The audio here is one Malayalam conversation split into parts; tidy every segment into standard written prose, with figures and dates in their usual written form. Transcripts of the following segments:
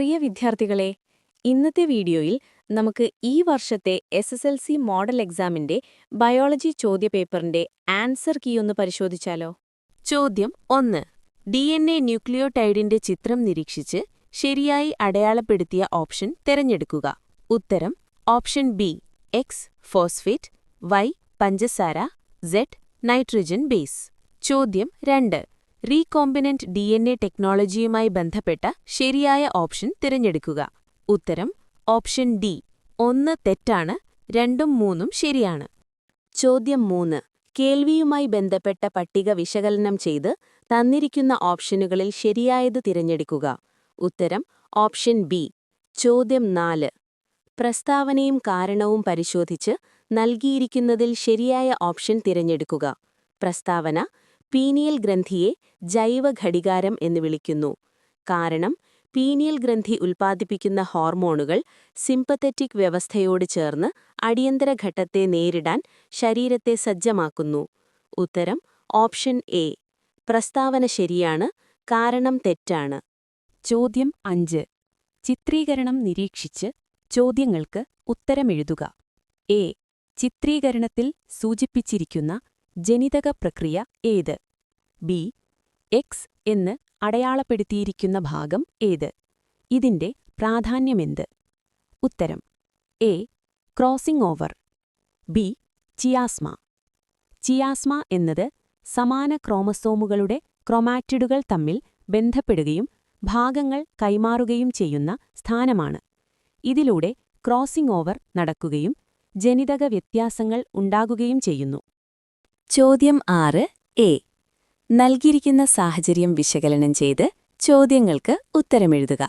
പ്രിയ വിദ്യാർത്ഥികളെ, ഇന്നത്തെ വീഡിയോയിൽ നമുക്ക് ഈ വർഷത്തെ എസ്എസ്എൽസി മോഡൽ എക്സാമിന്റെ ബയോളജി ചോദ്യപേപ്പറിന്റെ ആൻസർ കീ ഒന്ന് പരിശോധിച്ചാലോ? ചോദ്യം 1. DNA ന്യൂക്ലിയോടൈഡിന്റെ ചിത്രം നിരീക്ഷിച്ച് ശരിയായി അടയാളപ്പെടുത്തിയ ഓപ്ഷൻ തിരഞ്ഞെടുക്കുക. ഉത്തരം option B X phosphate, Y പഞ്ചസാര, സെഡ് നൈട്രജൻ ബേസ്. ചോദ്യം 2. റീകോമ്പിനന്റ് DNA ടെക്നോളജിയുമായി ബന്ധപ്പെട്ട ശരിയായ ഓപ്ഷൻ തിരഞ്ഞെടുക്കുക. ഉത്തരം ഓപ്ഷൻ ഡി 1 തെറ്റാണ്, 2ഉം 3ഉം ശരിയാണ്. ചോദ്യം 3. കേൾവിയുമായി ബന്ധപ്പെട്ട പട്ടിക വിശകലനം ചെയ്ത് തന്നിരിക്കുന്ന ഓപ്ഷനുകളിൽ ശരിയായത് തിരഞ്ഞെടുക്കുക. ഉത്തരം ഓപ്ഷൻ ബി. ചോദ്യം 4. പ്രസ്താവനയും കാരണവും പരിശോധിച്ച് നൽകിയിരിക്കുന്നതിൽ ശരിയായ ഓപ്ഷൻ തിരഞ്ഞെടുക്കുക. പ്രസ്താവന: പീനിയൽ ഗ്രന്ഥിയെ ജൈവഘടികാരം എന്ന് വിളിക്കുന്നു. കാരണം പീനിയൽ ഗ്രന്ഥി ഉൽപ്പാദിപ്പിക്കുന്ന ഹോർമോണുകൾ സിമ്പത്തറ്റിക് വ്യവസ്ഥയോട് ചേർന്ന് അടിയന്തര ഘട്ടത്തെ നേരിടാൻ ശരീരത്തെ സജ്ജമാക്കുന്നു. ഉത്തരം ഓപ്ഷൻ എ. പ്രസ്താവന ശരിയാണ്, കാരണം തെറ്റാണ്. ചോദ്യം 5. ചിത്രീകരണം നിരീക്ഷിച്ച് ചോദ്യങ്ങൾക്ക് ഉത്തരമെഴുതുക. എ. ചിത്രീകരണത്തിൽ സൂചിപ്പിച്ചിരിക്കുന്ന ജനിതക പ്രക്രിയ ഏത്? ബി. എക്സ് എന്ന് അടയാളപ്പെടുത്തിയിരിക്കുന്ന ഭാഗം ഏത്? ഇതിന്റെ പ്രാധാന്യമെന്ത്? ഉത്തരം എ. Crossing over. ബി. ചിയാസ്മ. ചിയാസ്മ എന്നത് സമാന ക്രോമസോമുകളുടെ ക്രൊമാറ്റിഡുകൾ തമ്മിൽ ബന്ധപ്പെടുകയും ഭാഗങ്ങൾ കൈമാറുകയും ചെയ്യുന്ന സ്ഥാനമാണ്. ഇതിലൂടെ ക്രോസിംഗ് ഓവർ നടക്കുകയും ജനിതക വ്യത്യാസങ്ങൾ ഉണ്ടാകുകയും ചെയ്യുന്നു. ചോദ്യം 6 എ. നൽകിയിരിക്കുന്ന സാഹചര്യം വിശകലനം ചെയ്ത് ചോദ്യങ്ങൾക്ക് ഉത്തരമെഴുതുക.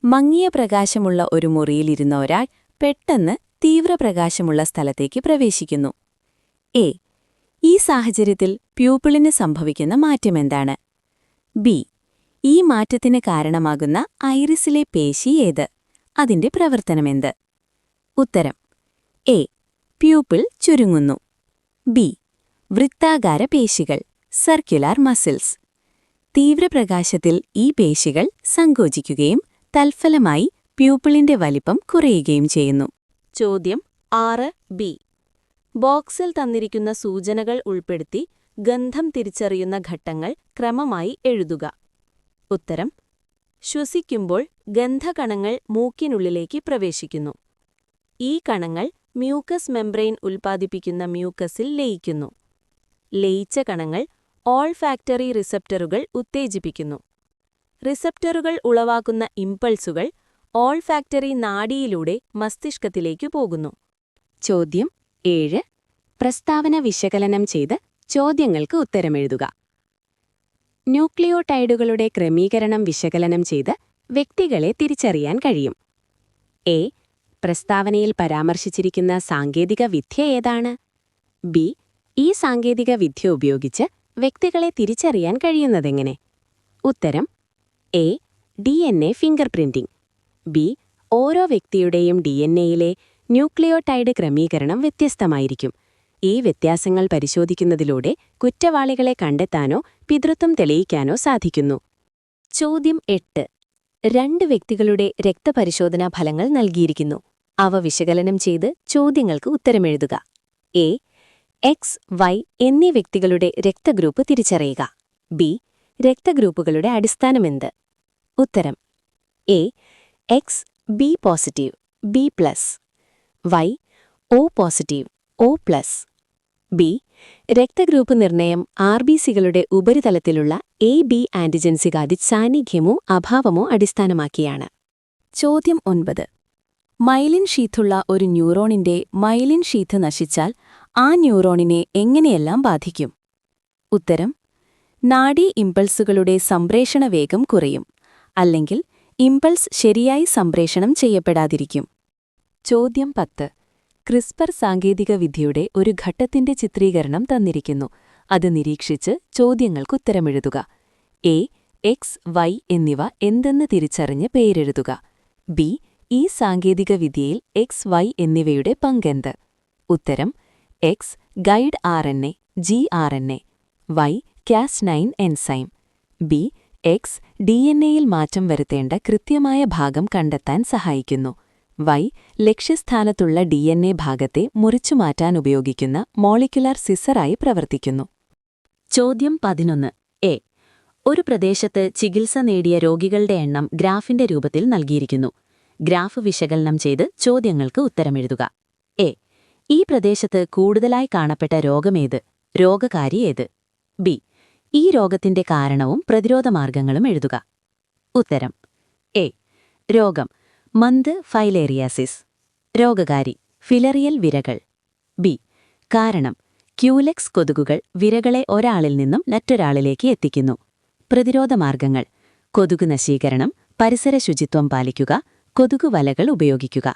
മങ്ങിയ പ്രകാശമുള്ള ഒരു മുറിയിലിരുന്ന ഒരാൾ പെട്ടെന്ന് തീവ്രപ്രകാശമുള്ള സ്ഥലത്തേക്ക് പ്രവേശിക്കുന്നു. എ. ഈ സാഹചര്യത്തിൽ പ്യൂപ്പിളിന് സംഭവിക്കുന്ന മാറ്റമെന്താണ്? ബി. ഈ മാറ്റത്തിന് കാരണമാകുന്ന ഐറിസിലെ പേശി ഏത്? അതിന്റെ പ്രവർത്തനമെന്ത്? ഉത്തരം എ. പ്യൂപ്പിൾ ചുരുങ്ങുന്നു. ബി. വൃത്താകാര പേശികൾ സർക്കുലാർ മസിൽസ്. തീവ്രപ്രകാശത്തിൽ ഈ പേശികൾ സങ്കോചിക്കുകയും തൽഫലമായി പ്യൂപ്പിളിന്റെ വലിപ്പം കുറയുകയും ചെയ്യുന്നു. ചോദ്യം 6 ബി. ബോക്സിൽ തന്നിരിക്കുന്ന സൂചനകൾ ഉൾപ്പെടുത്തി ഗന്ധം തിരിച്ചറിയുന്ന ഘട്ടങ്ങൾ ക്രമമായി എഴുതുക. ഉത്തരം: ശ്വസിക്കുമ്പോൾ ഗന്ധകണങ്ങൾ മൂക്കിനുള്ളിലേക്ക് പ്രവേശിക്കുന്നു. ഈ കണങ്ങൾ മ്യൂക്കസ് മെംബ്രെയിൻ ഉൽപ്പാദിപ്പിക്കുന്ന മ്യൂക്കസിൽ ലയിക്കുന്നു. ലയിച്ച കണങ്ങൾ ഓൾഫാക്ടറി റിസപ്റ്ററുകൾ ഉത്തേജിപ്പിക്കുന്നു. റിസപ്റ്ററുകൾ ഉളവാക്കുന്ന ഇമ്പൾസുകൾ ഓൾഫാക്ടറി നാഡിയിലൂടെ മസ്തിഷ്കത്തിലേക്കു പോകുന്നു. ചോദ്യം 7. പ്രസ്താവന വിശകലനം ചെയ്ത് ചോദ്യങ്ങൾക്ക് ഉത്തരമെഴുതുക. ന്യൂക്ലിയോടൈഡുകളുടെ ക്രമീകരണം വിശകലനം ചെയ്ത് വ്യക്തികളെ തിരിച്ചറിയാൻ കഴിയും. എ. പ്രസ്താവനയിൽ പരാമർശിച്ചിരിക്കുന്ന സാങ്കേതിക വിദ്യ ഏതാണ്? ബി. ഈ സാങ്കേതിക വിദ്യ ഉപയോഗിച്ച് വ്യക്തികളെ തിരിച്ചറിയാൻ കഴിയുന്നതെങ്ങനെ? ഉത്തരം A. DNA finger printing. B. ഓരോ വ്യക്തിയുടെയും DNAയിലെ ന്യൂക്ലിയോടൈഡ് ക്രമീകരണം വ്യത്യസ്തമായിരിക്കും. ഈ വ്യത്യാസങ്ങൾ പരിശോധിക്കുന്നതിലൂടെ കുറ്റവാളികളെ കണ്ടെത്താനോ പിതൃത്വം തെളിയിക്കാനോ സാധിക്കുന്നു. ചോദ്യം 8. 2 വ്യക്തികളുടെ രക്തപരിശോധനാ ഫലങ്ങൾ നൽകിയിരിക്കുന്നു. അവ വിശകലനം ചെയ്ത് ചോദ്യങ്ങൾക്ക് ഉത്തരമെഴുതുക. എ. എക്സ്, വൈ എന്നീ വ്യക്തികളുടെ രക്തഗ്രൂപ്പ് തിരിച്ചറിയുക. ബി. രക്തഗ്രൂപ്പുകളുടെ അടിസ്ഥാനമെന്ത്? ഉത്തരം A. X B positive B plus, Y O positive O plus. B. രക്തഗ്രൂപ്പ് നിർണയം RBCകളുടെ ഉപരിതലത്തിലുള്ള AB ആന്റിജൻസികാതി സാന്നിധ്യമോ അഭാവമോ അടിസ്ഥാനമാക്കിയാണ്. ചോദ്യം 9. മൈലിൻ ഷീത്തുള്ള ഒരു ന്യൂറോണിന്റെ മൈലിൻ ഷീത്ത് നശിച്ചാൽ ആ ന്യൂറോണിനെ എങ്ങനെയെല്ലാം ബാധിക്കും? ഉത്തരം: നാഡീ ഇമ്പൾസുകളുടെ സംപ്രേഷണ വേഗം കുറയും, അല്ലെങ്കിൽ ഇമ്പൾസ് ശരിയായി സംപ്രേഷണം ചെയ്യപ്പെടാതിരിക്കും. ചോദ്യം 10. ക്രിസ്പർ സാങ്കേതികവിദ്യയുടെ ഒരു ഘട്ടത്തിന്റെ ചിത്രീകരണം തന്നിരിക്കുന്നു. അത് നിരീക്ഷിച്ച് ചോദ്യങ്ങൾക്ക് ഉത്തരമെഴുതുക. എ. എക്സ്, വൈ എന്നിവ എന്തെന്ന് തിരിച്ചറിഞ്ഞ് പേരെഴുതുക. ബി. ഈ സാങ്കേതികവിദ്യയിൽ എക്സ്, വൈ എന്നിവയുടെ പങ്കെന്ത്? ഉത്തരം X guide RNA, gRNA, Y Cas9 enzyme, B. X DNA-യിൽ മാറ്റം വരുത്തേണ്ട കൃത്യമായ ഭാഗം കണ്ടെത്താൻ സഹായിക്കുന്നു. Y ലക്ഷ്യസ്ഥാനത്തുള്ള DNA ഭാഗത്തെ മുറിച്ചുമാറ്റാൻ ഉപയോഗിക്കുന്ന മോളിക്യുലർ സിസറായി പ്രവർത്തിക്കുന്നു. ചോദ്യം 11 എ. ഒരു പ്രദേശത്ത് ചികിത്സ നേടിയ രോഗികളുടെ എണ്ണം ഗ്രാഫിന്റെ രൂപത്തിൽ നൽകിയിരിക്കുന്നു. ഗ്രാഫ് വിശകലനം ചെയ്ത് ചോദ്യങ്ങൾക്ക് ഉത്തരമെഴുതുക. എ. ഈ പ്രദേശത്ത് കൂടുതലായി കാണപ്പെട്ട രോഗമേത്? രോഗകാരി ഏത്? ബി. ഈ രോഗത്തിന്റെ കാരണവും പ്രതിരോധമാർഗങ്ങളും എഴുതുക. ഉത്തരം: എ. രോഗം മന്ത് ഫൈലേറിയാസിസ്. രോഗകാരി ഫിലറിയൽ വിരകൾ. ബി. കാരണം ക്യൂലെക്സ് കൊതുകുകൾ വിരകളെ ഒരാളിൽ നിന്നും മറ്റൊരാളിലേക്ക് എത്തിക്കുന്നു. പ്രതിരോധമാർഗങ്ങൾ കൊതുക് നശീകരണം, പരിസര ശുചിത്വം പാലിക്കുക, കൊതുകുവലകൾ ഉപയോഗിക്കുക.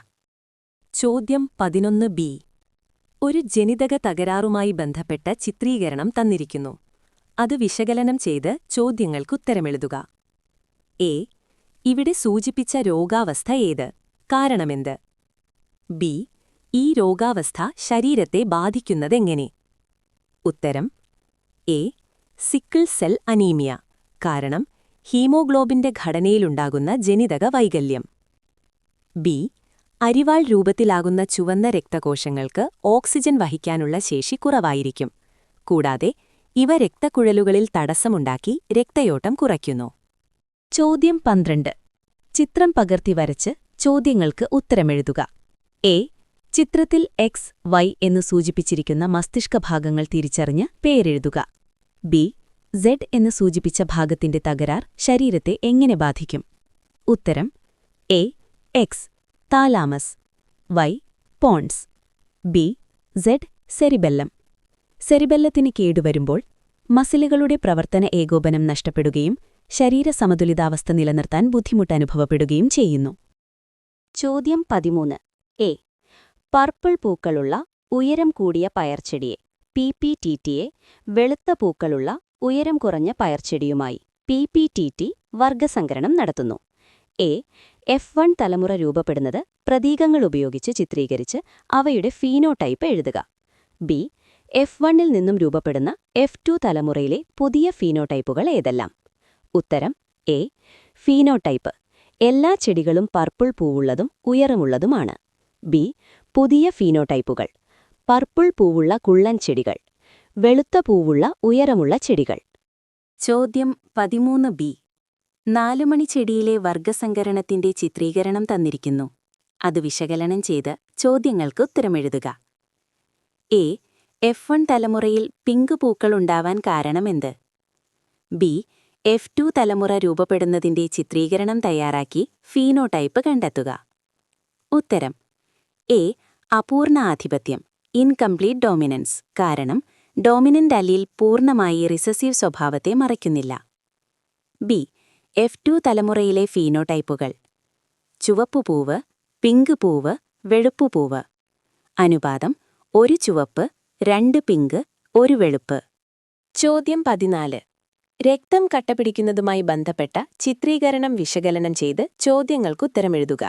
ചോദ്യം 11 ബി. ഒരു ജനിതക തകരാറുമായി ബന്ധപ്പെട്ട ചിത്രീകരണം തന്നിരിക്കുന്നു. അത് വിശകലനം ചെയ്ത് ചോദ്യങ്ങൾക്കുത്തരമെഴുതുക. എ. ഇവിടെ സൂചിപ്പിച്ച രോഗാവസ്ഥ ഏത്? കാരണമെന്ത്? ബി. ഈ രോഗാവസ്ഥ ശരീരത്തെ ബാധിക്കുന്നതെങ്ങനെ? ഉത്തരം: എ. Sickle cell anaemia. കാരണം ഹീമോഗ്ലോബിന്റെ ഘടനയിലുണ്ടാകുന്ന ജനിതക വൈകല്യം. ബി. അരിവാൾ രൂപത്തിലാകുന്ന ചുവന്ന രക്തകോശങ്ങൾക്ക് ഓക്സിജൻ വഹിക്കാനുള്ള ശേഷി കുറവായിരിക്കും. കൂടാതെ ഇവ രക്തക്കുഴലുകളിൽ തടസ്സമുണ്ടാക്കി രക്തയോട്ടം കുറയ്ക്കുന്നു. ചോദ്യം 12. ചിത്രം പകർത്തി വരച്ച് ചോദ്യങ്ങൾക്ക് ഉത്തരമെഴുതുക. എ. ചിത്രത്തിൽ എക്സ്, വൈ എന്നു സൂചിപ്പിച്ചിരിക്കുന്ന മസ്തിഷ്കഭാഗങ്ങൾ തിരിച്ചറിഞ്ഞ് പേരെഴുതുക. ബി. സെഡ് എന്ന് സൂചിപ്പിച്ച ഭാഗത്തിന്റെ തകരാർ ശരീരത്തെ എങ്ങനെ ബാധിക്കും? ഉത്തരം: A. X thalamus, Y pons, B. Z cerebellum. സെറിബെല്ലത്തിന് കേടുവരുമ്പോൾ മസിലുകളുടെ പ്രവർത്തന ഏകോപനം നഷ്ടപ്പെടുകയും ശരീരസമതുലിതാവസ്ഥ നിലനിർത്താൻ ബുദ്ധിമുട്ടനുഭവപ്പെടുകയും ചെയ്യുന്നു. ചോദ്യം 13 എ. പർപ്പിൾ പൂക്കളുള്ള ഉയരം കൂടിയ പയർച്ചെടിയെ PPTTയെ വെളുത്ത പൂക്കളുള്ള ഉയരം കുറഞ്ഞ പയർച്ചെടിയുമായി PPTT വർഗസങ്കരണം നടത്തുന്നു. എ. F1 തലമുറ രൂപപ്പെടുന്നത് പ്രതീകങ്ങൾ ഉപയോഗിച്ച് ചിത്രീകരിച്ച് അവയുടെ ഫീനോടൈപ്പ് എഴുതുക. ബി. F1ൽ നിന്നും രൂപപ്പെടുന്ന F2 തലമുറയിലെ പുതിയ ഫീനോടൈപ്പുകൾ ഏതെല്ലാം? ഉത്തരം: എ. ഫീനോടൈപ്പ് എല്ലാ ചെടികളും പർപ്പിൾ പൂവുള്ളതും ഉയരമുള്ളതുമാണ്. ബി. പുതിയ ഫീനോടൈപ്പുകൾ പർപ്പിൾ പൂവുള്ള കുള്ളൻ ചെടികൾ, വെളുത്ത പൂവുള്ള ഉയരമുള്ള ചെടികൾ. ചോദ്യം 13 ബി. 4 മണി ചെടിയിലെ വർഗസങ്കരണത്തിന്റെ ചിത്രീകരണം തന്നിരിക്കുന്നു. അത് വിശകലനം ചെയ്ത് ചോദ്യങ്ങൾക്ക് ഉത്തരമെഴുതുക. എ. F1 തലമുറയിൽ പിങ്ക് പൂക്കളുണ്ടാവാൻ കാരണമെന്ത്? ബി. F2 തലമുറ രൂപപ്പെടുന്നതിന്റെ ചിത്രീകരണം തയ്യാറാക്കി ഫീനോടൈപ്പ് കണ്ടെത്തുക. ഉത്തരം: എ. അപൂർണ ആധിപത്യം ഇൻകംപ്ലീറ്റ് ഡോമിനൻസ്. കാരണം ഡോമിനന്റ് അലീൽ പൂർണ്ണമായി റിസസീവ് സ്വഭാവത്തെ മറയ്ക്കുന്നില്ല. ബി. F2 തലമുറയിലെ ഫീനോടൈപ്പുകൾ ചുവപ്പുപൂവ്, പിങ്ക് പൂവ്, വെളുപ്പുപൂവ്. അനുപാതം 1 ചുവപ്പ്, 2 പിങ്ക്, 1 വെളുപ്പ്. ചോദ്യം 14. രക്തം കട്ടപിടിക്കുന്നതുമായി ബന്ധപ്പെട്ട ചിത്രീകരണം വിശകലനം ചെയ്ത് ചോദ്യങ്ങൾക്കുത്തരമെഴുതുക.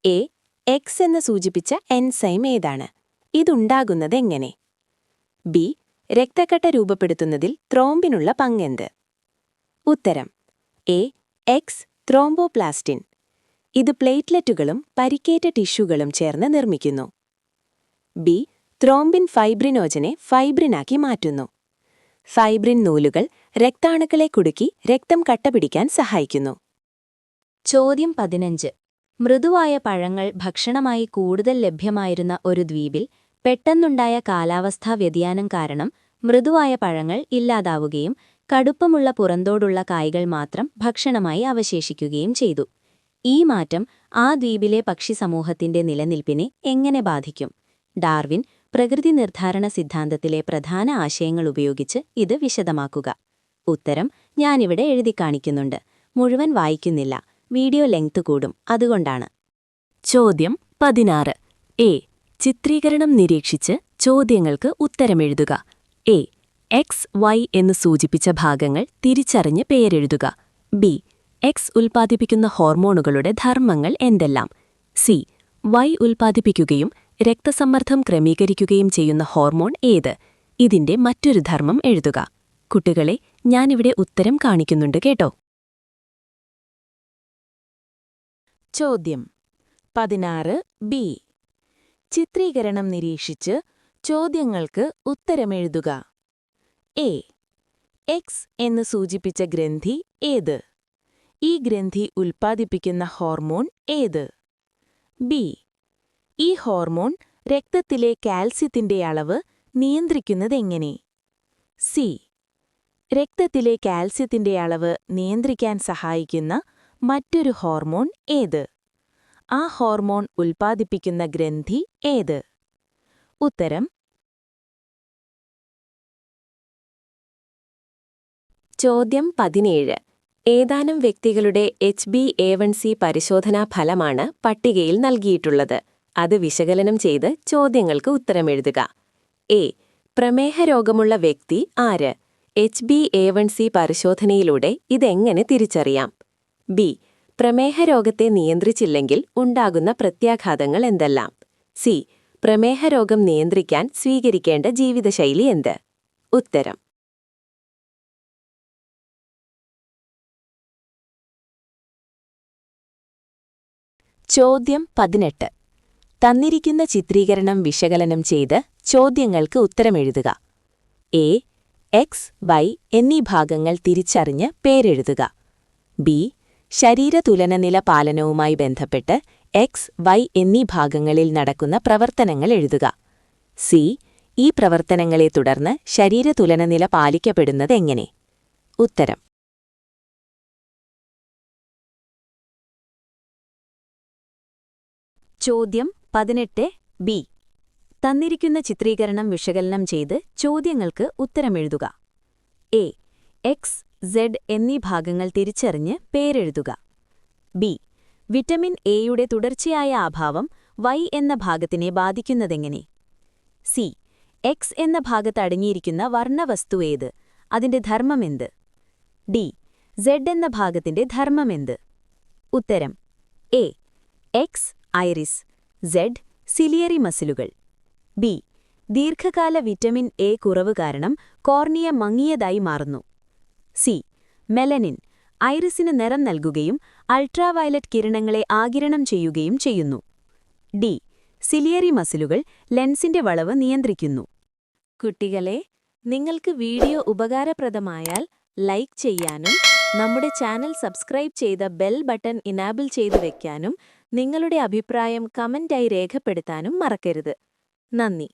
എ. എക്സ് എന്ന് സൂചിപ്പിച്ച എൻസൈം ഏതാണ്? ഇതുണ്ടാകുന്നതെങ്ങനെ? ബി. രക്തക്കട്ട രൂപപ്പെടുത്തുന്നതിൽ ത്രോംബിനുള്ള പങ്കെന്ത്? ഉത്തരം: എ. X thromboplastin. ഇത് പ്ലേറ്റ്ലെറ്റുകളും പരിക്കേറ്റ ടിഷ്യൂകളും ചേർന്ന് നിർമ്മിക്കുന്നു. ബി. ത്രോംബിൻ ഫൈബ്രിനോജനെ ഫൈബ്രിനാക്കി മാറ്റുന്നു. ഫൈബ്രിൻ നൂലുകൾ രക്താണുക്കളെ കുടുക്കി രക്തം കട്ടപിടിക്കാൻ സഹായിക്കുന്നു. ചോദ്യം 15. മൃദുവായ പഴങ്ങൾ ഭക്ഷണമായി കൂടുതൽ ലഭ്യമായിരുന്ന ഒരു ദ്വീപിൽ പെട്ടെന്നുണ്ടായ കാലാവസ്ഥാ വ്യതിയാനം കാരണം മൃദുവായ പഴങ്ങൾ ഇല്ലാതാവുകയും കടുപ്പമുള്ള പുറന്തോടുള്ള കായ്കൾ മാത്രം ഭക്ഷണമായി അവശേഷിക്കുകയും ചെയ്തു. ഈ മാറ്റം ആ ദ്വീപിലെ പക്ഷിസമൂഹത്തിന്റെ നിലനിൽപ്പിനെ എങ്ങനെ ബാധിക്കും? ഡാർവിൻ പ്രകൃതി നിർദ്ധാരണ സിദ്ധാന്തത്തിലെ പ്രധാന ആശയങ്ങൾ ഉപയോഗിച്ച് ഇത് വിശദമാക്കുക. ഉത്തരം ഞാനിവിടെ എഴുതി കാണിക്കുന്നുണ്ട്. മുഴുവൻ വായിക്കുന്നില്ല, വീഡിയോ ലെങ്ത് കൂടും, അതുകൊണ്ടാണ്. ചോദ്യം 16. എ. ചിത്രീകരണം നിരീക്ഷിച്ച് ചോദ്യങ്ങൾക്ക് ഉത്തരമെഴുതുക. എ. എക്സ്, വൈ എന്ന് സൂചിപ്പിച്ച ഭാഗങ്ങൾ തിരിച്ചറിഞ്ഞ് പേരെഴുതുക. ബി. എക്സ് ഉൽപ്പാദിപ്പിക്കുന്ന ഹോർമോണുകളുടെ ധർമ്മങ്ങൾ എന്തെല്ലാം? സി. വൈ ഉൽപ്പാദിപ്പിക്കുകയും രക്തസമ്മർദ്ദം ക്രമീകരിക്കുകയും ചെയ്യുന്ന ഹോർമോൺ ഏത്? ഇതിന്റെ മറ്റൊരു ധർമ്മം എഴുതുക. കുട്ടികളെ, ഞാനിവിടെ ഉത്തരം കാണിക്കുന്നുണ്ട് കേട്ടോ. ചോദ്യം 16 ബി. ചിത്രീകരണം നിരീക്ഷിച്ച് ചോദ്യങ്ങൾക്ക് ഉത്തരമെഴുതുക. എ. എക്സ് എന്ന് സൂചിപ്പിച്ച ഗ്രന്ഥി ഏത്? ഈ ഗ്രന്ഥി ഉൽപ്പാദിപ്പിക്കുന്ന ഹോർമോൺ ഏത്? ബി. ഈ ഹോർമോൺ രക്തത്തിലെ കാൽസ്യത്തിന്റെ അളവ് നിയന്ത്രിക്കുന്നതെങ്ങനെ? സി. രക്തത്തിലെ കാൽസ്യത്തിന്റെ അളവ് നിയന്ത്രിക്കാൻ സഹായിക്കുന്ന മറ്റൊരു ഹോർമോൺ ഏത്? ആ ഹോർമോൺ ഉൽപ്പാദിപ്പിക്കുന്ന ഗ്രന്ഥി ഏത്? ഉത്തരം ചോദ്യം 17. ഏതാനും വ്യക്തികളുടെ HbA1c പരിശോധനാ ഫലമാണ് പട്ടികയിൽ നൽകിയിട്ടുള്ളത്. അത് വിശകലനം ചെയ്ത് ചോദ്യങ്ങൾക്ക് ഉത്തരമെഴുതുക. എ. പ്രമേഹ രോഗമുള്ള വ്യക്തി ആര്? HbA1c പരിശോധനയിലൂടെ ഇതെങ്ങനെ തിരിച്ചറിയാം? ബി. പ്രമേഹ രോഗത്തെ നിയന്ത്രിച്ചില്ലെങ്കിൽ ഉണ്ടാകുന്ന പ്രത്യാഘാതങ്ങൾ എന്തെല്ലാം? സി. പ്രമേഹ രോഗം നിയന്ത്രിക്കാൻ സ്വീകരിക്കേണ്ട ജീവിതശൈലി എന്ത്? ഉത്തരം ചോദ്യം 18. തന്നിരിക്കുന്ന ചിത്രീകരണം വിശകലനം ചെയ്ത് ചോദ്യങ്ങൾക്ക് ഉത്തരമെഴുതുക. എ. എക്സ്, വൈ എന്നീ ഭാഗങ്ങൾ തിരിച്ചറിഞ്ഞ് പേരെഴുതുക. ബി. ശരീരതുലനനില പാലനവുമായി ബന്ധപ്പെട്ട് എക്സ്, വൈ എന്നീ ഭാഗങ്ങളിൽ നടക്കുന്ന പ്രവർത്തനങ്ങൾ എഴുതുക. സി. ഈ പ്രവർത്തനങ്ങളെ തുടർന്ന് ശരീരതുലനനില പാലിക്കപ്പെടുന്നതെങ്ങനെ? ഉത്തരം ചോദ്യം 18 ബി. തന്നിരിക്കുന്ന ചിത്രീകരണം വിശകലനം ചെയ്ത് ചോദ്യങ്ങൾക്ക് ഉത്തരമെഴുതുക. എ. എക്സ്, സെഡ് എന്നീ ഭാഗങ്ങൾ തിരിച്ചറിഞ്ഞ് പേരെഴുതുക. ബി. വിറ്റമിൻ എയുടെ തുടർച്ചയായ അഭാവം വൈ എന്ന ഭാഗത്തിനെ ബാധിക്കുന്നതെങ്ങനെ? സി. എക്സ് എന്ന ഭാഗത്ത് അടങ്ങിയിരിക്കുന്ന വർണ്ണവസ്തു ഏത്? അതിന്റെ ധർമ്മമെന്ത്? ഡി. സെഡ് എന്ന ഭാഗത്തിന്റെ ധർമ്മമെന്ത്? ഉത്തരം A. X iris, Z ciliary മസിലുകൾ. ബി. ദീർഘകാല വിറ്റമിൻ എ കുറവ് കാരണം കോർണിയ മങ്ങിയതായി മാറുന്നു. സി. മെലനിൻ ഐറിസിന് നിറം നൽകുകയും അൾട്രാവയലറ്റ് കിരണങ്ങളെ ആഗിരണം ചെയ്യുകയും ചെയ്യുന്നു. ഡി. സിലിയറി മസിലുകൾ ലെൻസിന്റെ വളവ് നിയന്ത്രിക്കുന്നു. കുട്ടികളെ, നിങ്ങൾക്ക് വീഡിയോ ഉപകാരപ്രദമായാൽ ലൈക്ക് ചെയ്യാനും നമ്മുടെ ചാനൽ സബ്സ്ക്രൈബ് ചെയ്ത ബെൽ ബട്ടൺ ഇനാബിൾ ചെയ്തു വെക്കാനും നിങ്ങളുടെ അഭിപ്രായം കമന്റായി രേഖപ്പെടുത്താനും മറക്കരുത്. നന്ദി.